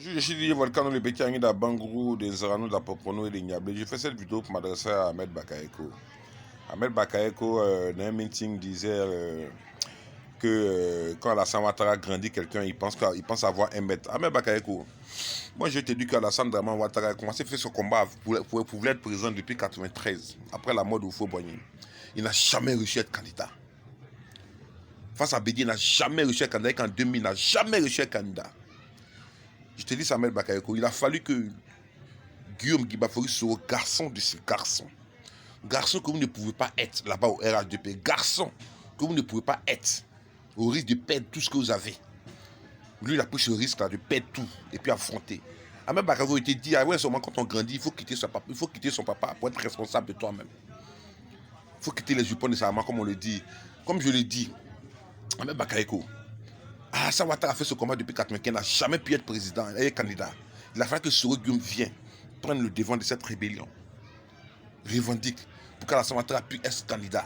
Je suis dit Volcano le petit ami d'Abangou, des Zarano, d'Apopono et des Niablé. Je fais cette vidéo pour m'adresser à Ahmed Bakayoko. Ahmed Bakayoko, dans un meeting, disait que quand Alassane Ouattara grandit quelqu'un, il pense avoir 1 mètre. Ahmed Bakayoko, moi je t'ai dit qu'Alassane Draman Ouattara a commencé à faire ce combat pour être président depuis 1993, après la mort de Houphouët-Boigny. Il n'a jamais réussi à être candidat. Face à Bédi, il n'a jamais réussi à être candidat. En 2000, il n'a jamais réussi à être candidat. Je te dis, Samuel Bakayoko, il a fallu que Guillaume Guibafori soit garçon de ces garçons. Garçon que vous ne pouvez pas être là-bas au RHDP. Garçon que vous ne pouvez pas être au risque de perdre tout ce que vous avez. Lui, il a pris ce risque-là de perdre tout et puis affronter. Ahmed Bakayoko était dit, ah ouais, seulement quand on grandit, il faut quitter son papa pour être responsable de toi-même. Il faut quitter les jupons de sa maman, comme on le dit. Comme je le dis, Ahmed Bakayoko, Alassane Ouattara a fait ce combat depuis 1995, il n'a jamais pu être président, il est candidat. Il a fallu que Soro Guillaume vienne prendre le devant de cette rébellion. Revendique pour qu'Alassane Ouattara puisse être candidat.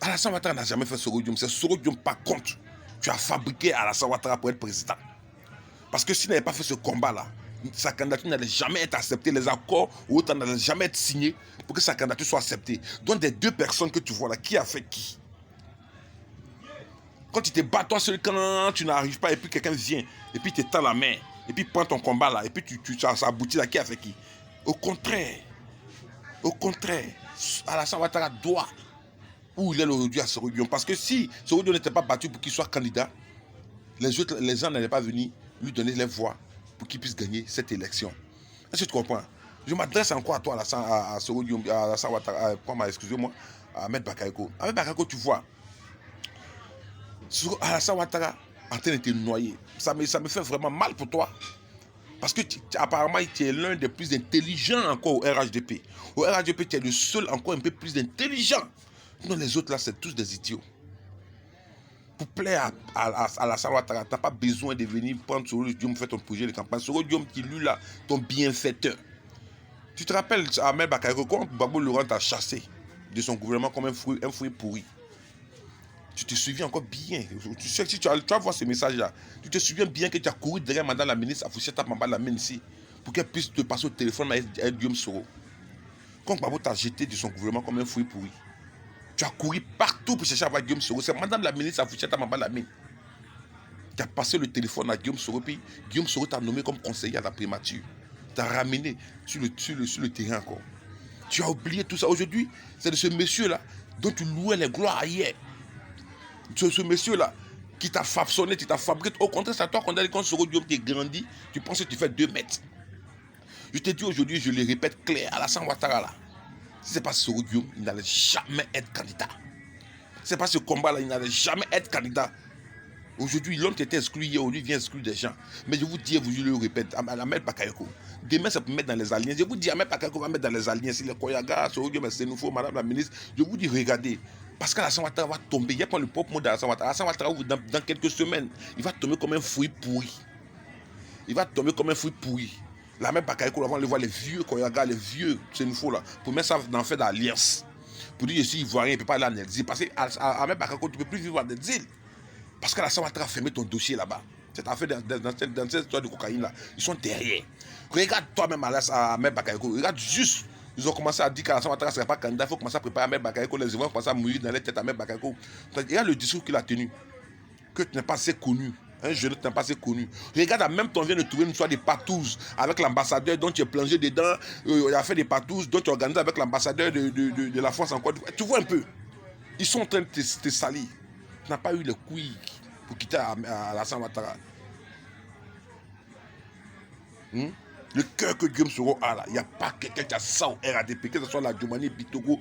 Alassane Ouattara n'a jamais fait Soro Guillaume. C'est Soro Guillaume, par contre, tu as fabriqué Alassane Ouattara pour être président. Parce que s'il n'avait pas fait ce combat-là, sa candidature n'allait jamais être acceptée. Les accords ou autres n'allaient jamais être signés pour que sa candidature soit acceptée. Donc des deux personnes que tu vois là, qui a fait qui? Quand tu te bats toi seul, quand tu n'arrives pas et puis quelqu'un vient et puis te tend la main et puis prend ton combat là et puis ça aboutit là, qui a fait qui? Au contraire, Alassane Ouattara doit où il est aujourd'hui à Soro Guillaume. Parce que si Soro Guillaume n'était pas battu pour qu'il soit candidat, les gens n'allaient pas venir lui donner les voix pour qu'il puisse gagner cette élection. Est-ce que tu comprends? Je m'adresse encore à toi, à Soro Guillaume, à Alassane Ouattara, excusez-moi, à Ahmed Bakayoko. Ahmed Bakayoko, tu vois, Alassane Ouattara en train de te noyer. Ça me fait vraiment mal pour toi. Parce que apparemment, tu es l'un des plus intelligents encore au RHDP. Au RHDP, tu es le seul encore un peu plus intelligent. Non, les autres là, c'est tous des idiots. Pour plaire à Alassane Ouattara, tu n'as pas besoin de venir prendre Soro Guillaume, faire ton projet de campagne. Soro Guillaume qui lui là, ton bienfaiteur. Tu te rappelles, Ahmed Bakayoko, quand Gbagbo Laurent t'a chassé de son gouvernement comme un fruit pourri. Tu te souviens encore bien. Tu sais, si tu vas voir ce message-là, tu te souviens bien que tu as couru derrière madame la ministre Afoucheta Mamba Lamine ici pour qu'elle puisse te passer au téléphone avec Guillaume Soro. Quand Gbagbo t'a jeté de son gouvernement comme un fruit pourri, tu as couru partout pour chercher à voir Guillaume Soro. C'est madame la ministre Afoucheta Mamba Lamine qui a passé le téléphone à Guillaume Soro, puis Guillaume Soro t'a nommé comme conseiller à la primature. T'a ramené sur le terrain encore. Tu as oublié tout ça. Aujourd'hui, c'est de ce monsieur-là dont tu louais les gloires hier. Ce monsieur-là qui t'a façonné, qui t'a fabriqué. Au contraire, c'est à toi qu'on a dit quand Soro Guillaume t'es grandi, tu penses que tu fais 2 mètres. Je te dis aujourd'hui, je le répète clair, Alassane Ouattara là, si c'est pas Soro Guillaume, il n'allait jamais être candidat. Si c'est pas ce combat-là, il n'allait jamais être candidat. Aujourd'hui, l'homme qui était exclu hier, aujourd'hui vient exclure des gens. Mais je vous dis, je le répète, Ahmed Bakayoko, demain ça peut mettre dans les alliances. Je vous dis, Ahmed Bakayoko va mettre dans les alliances. Si les Koyaga, Soro Guillaume, c'est nouveau, madame la ministre, je vous dis, regardez. Parce qu'Alassane Ouattara va tomber. Il n'y a pas le propre mot d'Alassane Ouattara. Alassane Ouattara, dans quelques semaines, il va tomber comme un fruit pourri. Il va tomber comme un fruit pourri. La même Bakayoko, on va voir les vieux Koyaga, les vieux Sénoufo là, pour mettre ça dans fait d'alliance. Pour dire, si Ivoirien, il ne peut pas aller en exil. Parce qu'à même Bakayoko, tu ne peux plus vivre en exil. Parce qu'Alassane Ouattara a fermé ton dossier là-bas. Cette affaire dans cette histoire de cocaïne là, ils sont derrière. Regarde toi-même Ahmed Bakayoko, regarde juste. Ils ont commencé à dire qu'Alassane Ouattara ne serait pas candidat, il faut commencer à préparer Ahmed Bakayoko, les Ivoiriens commencent à mourir dans les têtes Ahmed Bakayoko. Regarde le discours qu'il a tenu, que tu n'es pas assez connu. Un jeune qui n'est pas assez connu. Regarde, en même temps, on vient de trouver une histoire de patouses avec l'ambassadeur dont tu es plongé dedans. Il a fait des patouses dont tu organises avec l'ambassadeur de la France en Côte d'Ivoire. Tu vois un peu. Ils sont en train de te salir. Tu n'as pas eu les couilles pour quitter Alassane Ouattara. Le cœur que Guillaume Soro a là, il n'y a pas quelqu'un qui a ça au RADP, que ce soit la Djomani, Bitogo,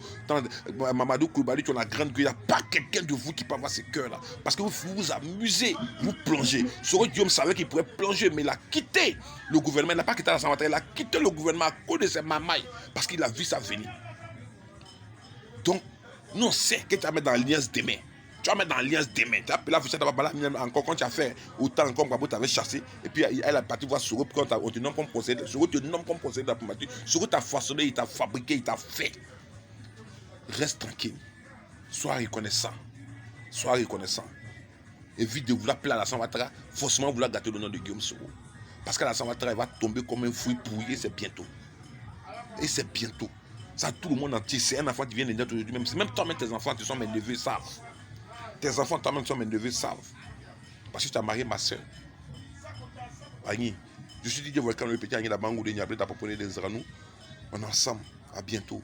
Mamadou Koulibaly, tu as la grande gueule, il n'y a pas quelqu'un de vous qui peut avoir ce cœurs-là. Parce que vous vous amusez, vous plongez. Soro Guillaume savait qu'il pourrait plonger, mais il a quitté le gouvernement, il n'a pas quitté Alassane Ouattara, il a quitté le gouvernement à cause de ses mamailles, parce qu'il a vu ça venir. Donc, nous on sait que tu vas mettre dans l'alliance demain. Tu vas mettre dans l'alliance demain. Tu as appelé la Fouchette encore quand tu as fait autant comme Gbagbo t'avait chassé. Et puis elle a parti voir Soro quand on te nomme comme conseiller. Soro te nomme comme conseiller de la primature. Soro t'a façonné, il t'a fabriqué, il t'a fait. Reste tranquille. Sois reconnaissant. Sois reconnaissant. Évite de vouloir appeler Alassane Ouattara, forcément vouloir gâter le nom de Guillaume Soro. Parce que la Saint-Valentin va tomber comme un fruit pourri, c'est bientôt. Et c'est bientôt. Ça, tout le monde entier, c'est un enfant qui vient de naître aujourd'hui. Même toi-même, tes enfants qui sont mes neveux savent. Tes enfants, toi-même, qui sont mes neveux savent. Parce que tu as marié ma soeur. Agni. Je suis dit, Volcan, le petit Agni, la Bangou de Niablé, t'as proposé des Zranou. On est ensemble. À bientôt.